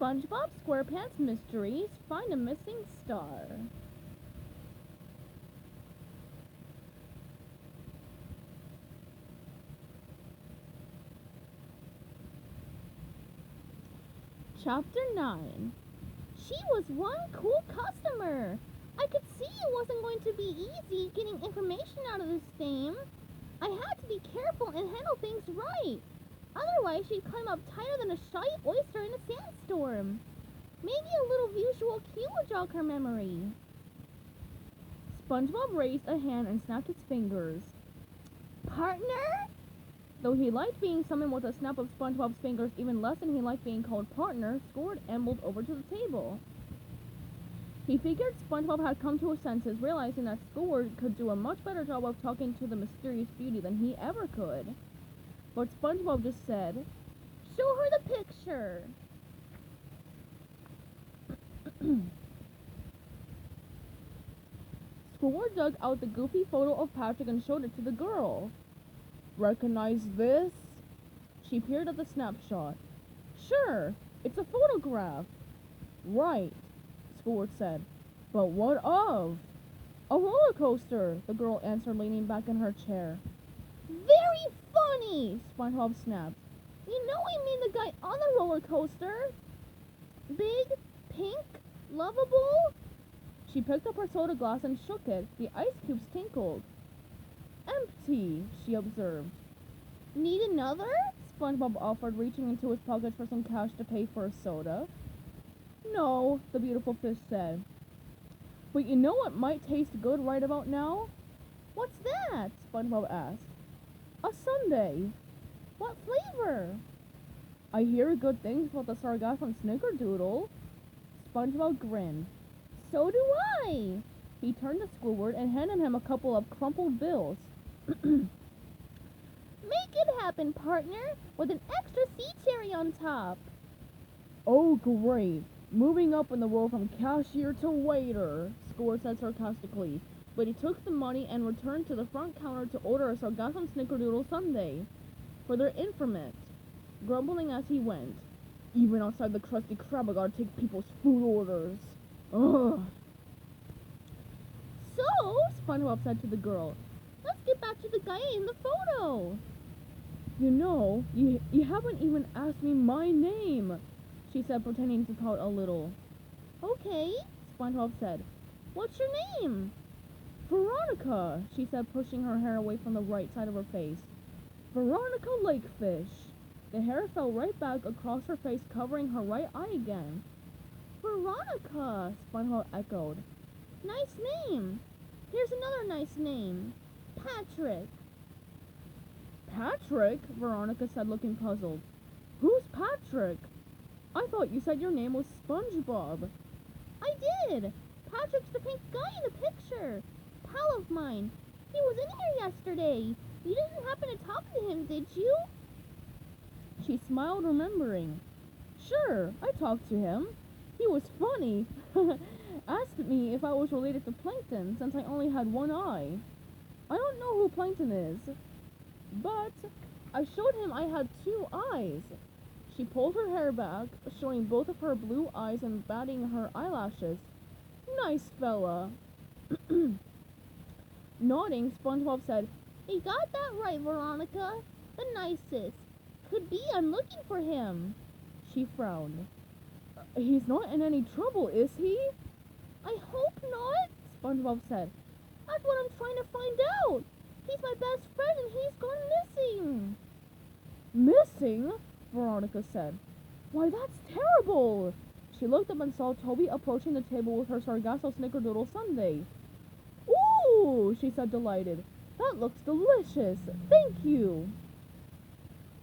SpongeBob SquarePants Mysteries Find a Missing Star. Chapter 9. She was one cool customer. I could see it wasn't going to be easy getting information out of this dame. I had to be careful and handle things right. Otherwise, she'd climb up tighter than a shy oyster in a sandstorm. Maybe a little visual cue would jog her memory. SpongeBob raised a hand and snapped his fingers. Partner? Though he liked being summoned with a snap of SpongeBob's fingers even less than he liked being called partner, Squidward ambled over to the table. He figured SpongeBob had come to his senses, realizing that Squidward could do a much better job of talking to the mysterious beauty than he ever could. But SpongeBob just said, "Show her the picture." Squidward dug out the goofy photo of Patrick and showed it to the girl. "Recognize this?" She peered at the snapshot. "Sure, it's a photograph." "Right," Squidward said. "But what of?" "A roller coaster," the girl answered, leaning back in her chair. "Very funny," SpongeBob snapped. "You know I mean the guy on the roller coaster. Big, pink, lovable." She picked up her soda glass and shook it. The ice cubes tinkled. "Empty," she observed. "Need another?" SpongeBob offered, reaching into his pockets for some cash to pay for a soda. "No," the beautiful fish said. "But you know what might taste good right about now?" "What's that?" SpongeBob asked. "A sundae." "What flavor?" "I hear good things about the Sargassum Snickerdoodle." SpongeBob grinned. "So do I." He turned to Squidward and handed him a couple of crumpled bills. "Make it happen, partner, with an extra sea cherry on top." "Oh, great. Moving up in the world from cashier to waiter," Squidward said sarcastically. But he took the money and returned to the front counter to order a Sargassum Snickerdoodle sundae. For their informant, grumbling as he went. "Even outside the Krusty Krab, I gotta take people's food orders. Ugh." "So," SpongeBob said to the girl, "let's get back to the guy in the photo." "You know, you haven't even asked me my name," she said, pretending to pout a little. "Okay," SpongeBob said. "What's your name?" "Veronica," she said, pushing her hair away from the right side of her face. "Veronica Lakefish." The hair fell right back across her face, covering her right eye again. "Veronica," SpongeBob echoed. "Nice name. Here's another nice name. Patrick." "Patrick?" Veronica said, looking puzzled. "Who's Patrick? I thought you said your name was SpongeBob." "I did. Patrick's the pink guy in the picture. Pal of mine. He was in here yesterday. You didn't happen to talk to him, did you?" She smiled, remembering. "Sure, I talked to him. He was funny. Asked me if I was related to Plankton, since I only had one eye. I don't know who Plankton is, but I showed him I had two eyes." She pulled her hair back, showing both of her blue eyes and batting her eyelashes. "Nice fella." Nodding, SpongeBob said, "You got that right, Veronica. The nicest. Could be I'm looking for him." She frowned. "He's not in any trouble, is he?" "I hope not," SpongeBob said. "That's what I'm trying to find out. He's my best friend and he's gone missing." "Missing?" Veronica said. "Why, that's terrible." She looked up and saw Toby approaching the table with her Sargasso Snickerdoodle sundae. "Ooh," she said, delighted. "That looks delicious. Thank you."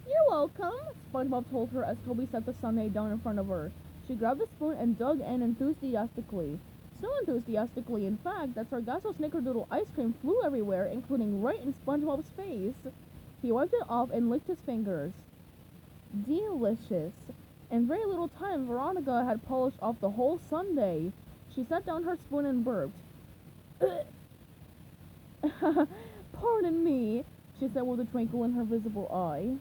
"You're welcome," SpongeBob told her as Toby set the sundae down in front of her. She grabbed the spoon and dug in enthusiastically. So enthusiastically, in fact, that Sargasso Snickerdoodle ice cream flew everywhere, including right in SpongeBob's face. He wiped it off and licked his fingers. Delicious. In very little time, Veronica had polished off the whole sundae. She set down her spoon and burped. "Pardon me," she said with a twinkle in her visible eye.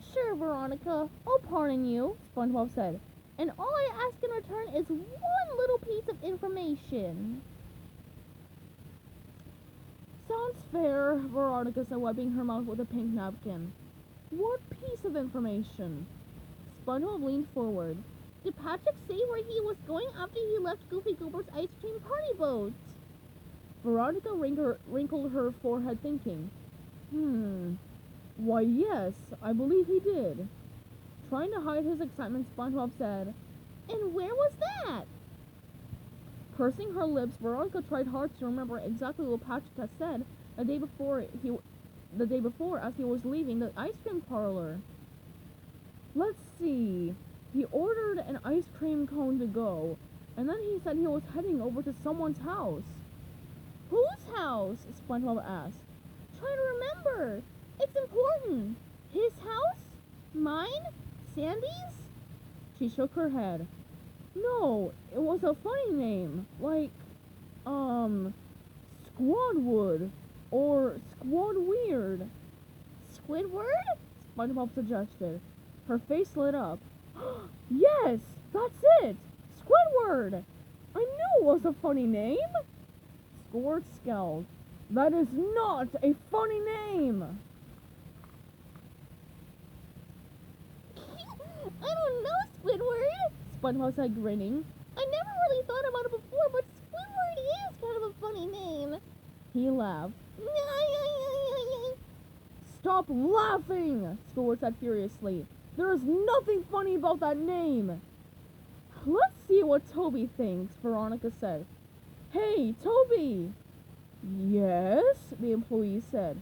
"Sure, Veronica, I'll pardon you," SpongeBob said. and all I ask in return is one little piece of information. Sounds fair, Veronica said, wiping her mouth with a pink napkin. What piece of information? SpongeBob leaned forward. Did Patrick say where he was going after he left Goofy Goober's ice cream party boat? Veronica wrinkled her forehead, thinking. Why, yes, I believe he did. Trying to hide his excitement, SpongeBob said, And where was that? Pursing her lips, Veronica tried hard to remember exactly what Patrick had said the day before as he was leaving the ice cream parlor. Let's see. He ordered an ice cream cone to go, and then he said he was heading over to someone's house. Whose house? SpongeBob asked. Try to remember. It's important. His house? Mine? Sandy's? She shook her head. No, it was a funny name, like, Squadwood, or Squadweird. Squidward? SpongeBob suggested. Her face lit up. Yes, that's it! Squidward! I knew it was a funny name! Squidward scowled. That is not a funny name! I don't know, Squidward, SpongeBob said, grinning. I never really thought about it before, but Squidward is kind of a funny name. He laughed. Stop laughing, Squidward said furiously. There is nothing funny about that name. Let's see what Toby thinks, Veronica said. Hey, Toby! Yes, the employee said.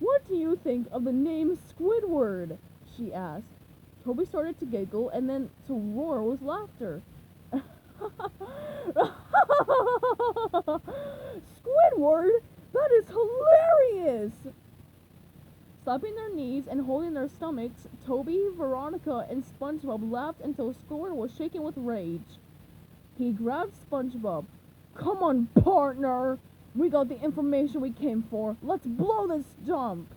What do you think of the name Squidward? She asked. Toby started to giggle and then to roar with laughter. Squidward? That is hilarious! Slapping their knees and holding their stomachs, Toby, Veronica, and SpongeBob laughed until Squidward was shaking with rage. He grabbed SpongeBob. Come on, partner! We got the information we came for. Let's blow this dump!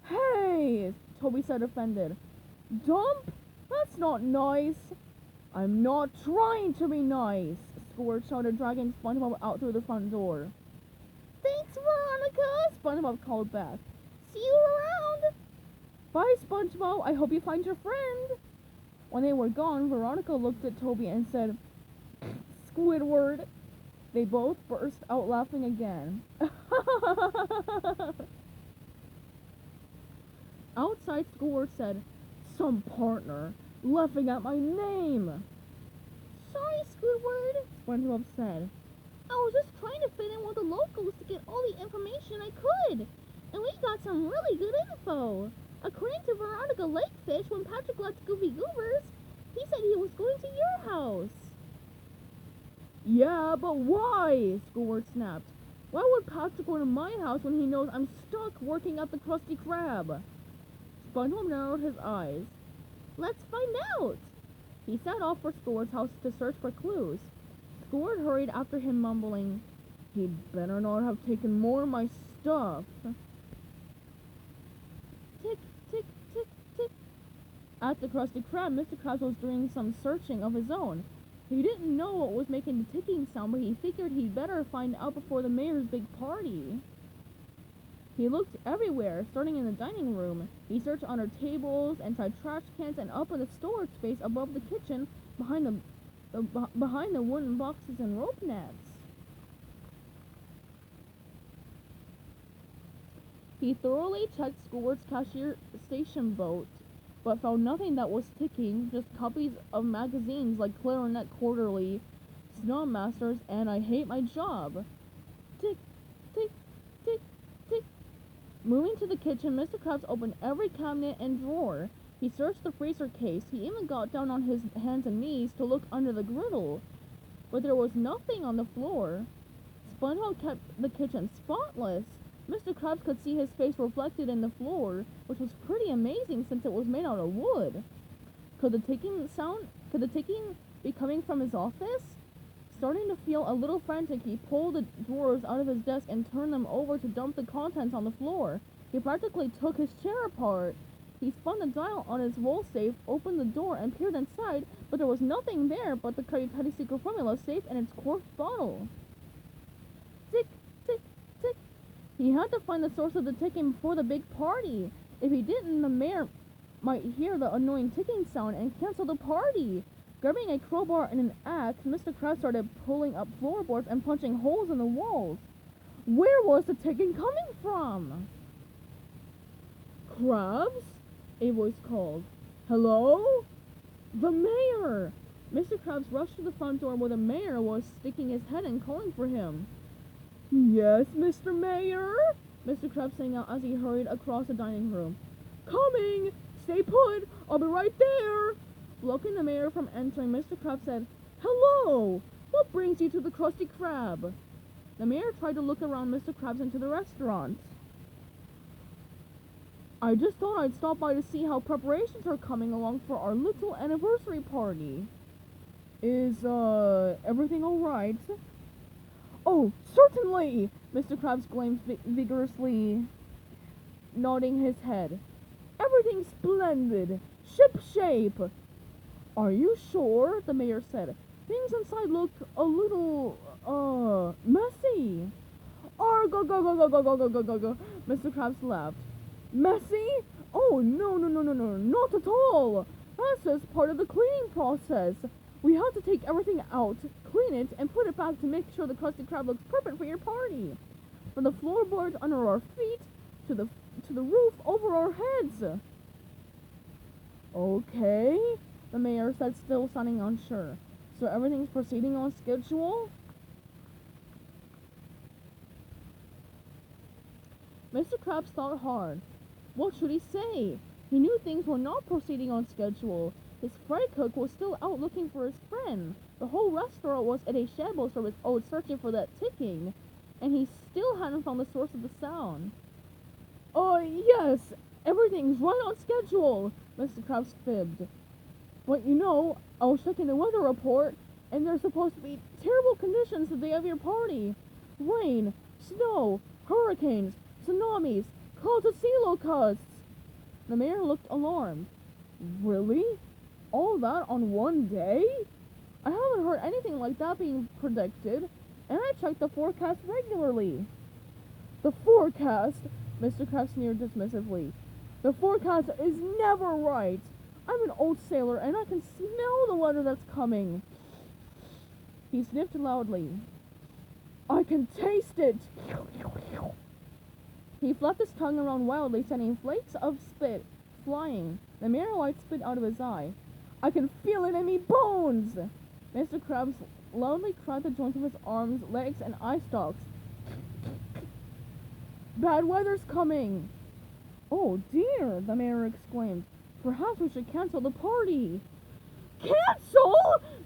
Hey! Toby said, offended. Dump? That's not nice. I'm not trying to be nice, Squidward shouted, dragging SpongeBob out through the front door. Thanks, Veronica, SpongeBob called back. See you around. Bye, SpongeBob. I hope you find your friend. When they were gone, Veronica looked at Toby and said, Squidward. They both burst out laughing again. Outside, Squidward said, Some partner laughing at my name. Sorry, Squidward, SpongeBob said. I was just trying to fit in with the locals to get all the information I could. And we got some really good info. According to Veronica Lakefish, when Patrick left Goofy Goobers, he said he was going to your house. Yeah, but why? Squidward snapped. Why would Patrick go to my house when he knows I'm stuck working at the Krusty Krab? SpongeBob narrowed his eyes. Let's find out. He set off for Squidward's house to search for clues. Squidward hurried after him, mumbling, He'd better not have taken more of my stuff. Tick, tick, tick, tick. At the Krusty Krab, Mr. Krabs was doing some searching of his own. He didn't know what was making the ticking sound, but he figured he'd better find out before the mayor's big party. He looked everywhere, starting in the dining room. He searched under tables, inside trash cans, and up in the storage space above the kitchen, behind the wooden boxes and rope nets. He thoroughly checked Squidward's cashier station boat, but found nothing that was ticking, just copies of magazines like Clarinet Quarterly, Snob Masters, and I Hate My Job. Tick, tick, tick, tick. Moving to the kitchen, Mr. Krabs opened every cabinet and drawer. He searched the freezer case. He even got down on his hands and knees to look under the griddle. But there was nothing on the floor. SpongeBob kept the kitchen spotless. Mr. Krabs could see his face reflected in the floor, which was pretty amazing since it was made out of wood. Could the ticking be coming from his office? Starting to feel a little frantic, he pulled the drawers out of his desk and turned them over to dump the contents on the floor. He practically took his chair apart. He spun the dial on his wall safe, opened the door, and peered inside, but there was nothing there but the Krabby Patty secret formula safe and its corked bottle. Tick, tick, tick. He had to find the source of the ticking before the big party. If he didn't, the mayor might hear the annoying ticking sound and cancel the party. Grabbing a crowbar and an axe, Mr. Krabs started pulling up floorboards and punching holes in the walls. Where was the ticking coming from? Krabs? A voice called. Hello? The mayor! Mr. Krabs rushed to the front door where the mayor was sticking his head and calling for him. Yes, Mr. Mayor? Mr. Krabs sang out as he hurried across the dining room. Coming! Stay put! I'll be right there! Blocking the mayor from entering, Mr. Krabs said, Hello! What brings you to the Krusty Krab? The mayor tried to look around Mr. Krabs into the restaurant. I just thought I'd stop by to see how preparations are coming along for our little anniversary party. Is, everything alright? Oh, certainly! Mr. Krabs exclaimed vigorously, nodding his head. Everything's splendid! Ship shape! Are you sure? The mayor said. Things inside look a little, messy. Go, go, go, go, go, go, go, go, go, go. Mr. Krabs laughed. Messy? Oh, no, not at all. That's just part of the cleaning process. We have to take everything out, clean it, and put it back to make sure the Krusty Krab looks perfect for your party. From the floorboards under our feet to the roof over our heads. Okay, the mayor said, still sounding unsure. So everything's proceeding on schedule? Mr. Krabs thought hard. What should he say? He knew things were not proceeding on schedule. His fry cook was still out looking for his friend. The whole restaurant was at a shambles from its own searching for that ticking, and he still hadn't found the source of the sound. Oh, yes, everything's right on schedule, Mr. Krabs fibbed. But you know, I was checking the weather report, and there's supposed to be terrible conditions the day of your party. Rain, snow, hurricanes, tsunamis, clouds of sea locusts. The mayor looked alarmed. Really? All that on one day? I haven't heard anything like that being predicted, and I check the forecast regularly. The forecast? Mr. Krabs sneered dismissively. The forecast is never right. I'm an old sailor, and I can smell the weather that's coming. He sniffed loudly. I can taste it. He flapped his tongue around wildly, sending flakes of spit flying. The mayor wiped spit out of his eye. I can feel it in me bones! Mr. Krabs loudly cracked the joints of his arms, legs, and eye stalks. Bad weather's coming! Oh dear, the mayor exclaimed. Perhaps we should cancel the party. Cancel?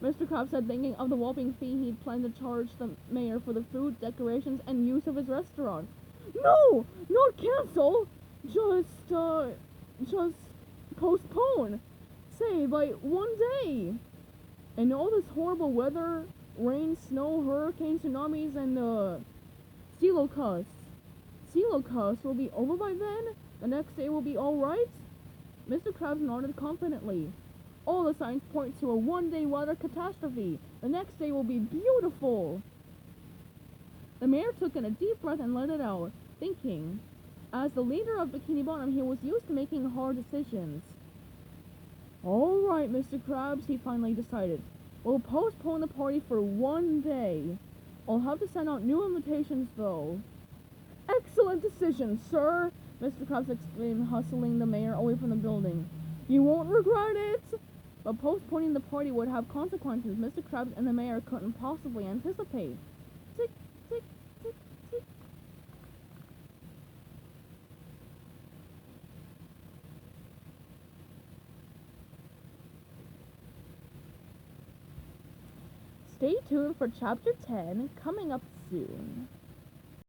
Mr. Krabs said, thinking of the whopping fee he'd planned to charge the mayor for the food, decorations, and use of his restaurant. No! Not cancel! Just postpone. Say, by one day. And all this horrible weather, rain, snow, hurricanes, tsunamis, and, sea locusts. Sea locusts will be over by then? The next day will be alright? Mr. Krabs nodded confidently. All the signs point to a one-day weather catastrophe. The next day will be beautiful. The mayor took in a deep breath and let it out, thinking. As the leader of Bikini Bottom, he was used to making hard decisions. All right, Mr. Krabs, he finally decided. We'll postpone the party for one day. I'll have to send out new invitations, though. Excellent decision, sir, Mr. Krabs exclaimed, hustling the mayor away from the building. You won't regret it! But postponing the party would have consequences Mr. Krabs and the mayor couldn't possibly anticipate. Tick, tick, tick, tick. Stay tuned for Chapter 10, coming up soon.